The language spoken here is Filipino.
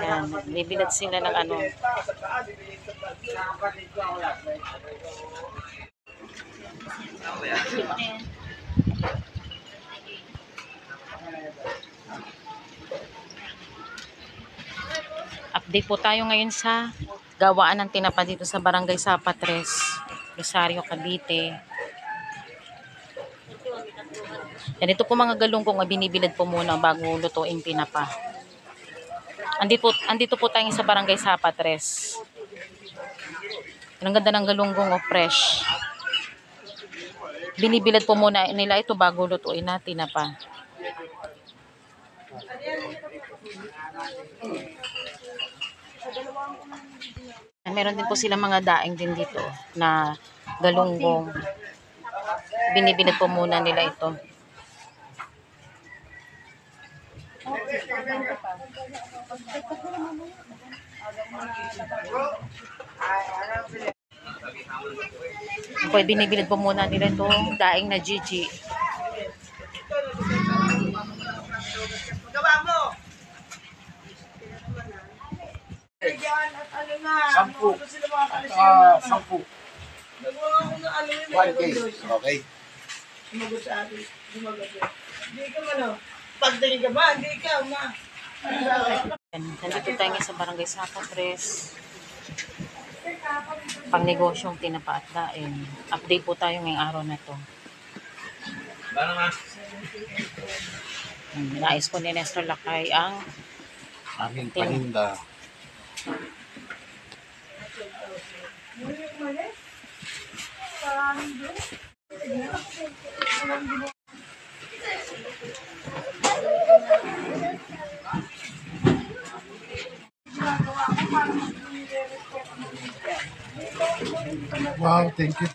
Yan, bibilad sila ng ano. Update po tayo ngayon sa gawaan ng tinapa dito sa Barangay Sapatres, Rosario, Cavite. Ganito po mga galunggong na binibilad po muna bago lutuin tinapa. Andito po tayo sa Barangay Sapatres. Ang ganda ng galunggong fresh. Binibilad po muna nila ito bago lutuin na tinapa. Meron din po sila mga daing din dito na galunggong. Binibilad po muna nila ito. Po, binibilad po muna nila itong daing na Gigi. Sampu. 1 case. Okay. Hindi ka man, pagdaling ka ba? Hindi ka, ma. Nandito tayo sa Barangay Sapatres. Pangnegosyong tinapa at daing. Update po tayo ngayong araw na to. Nais po ni Nestor Lakay ang Aming paninda. Wow, thank you.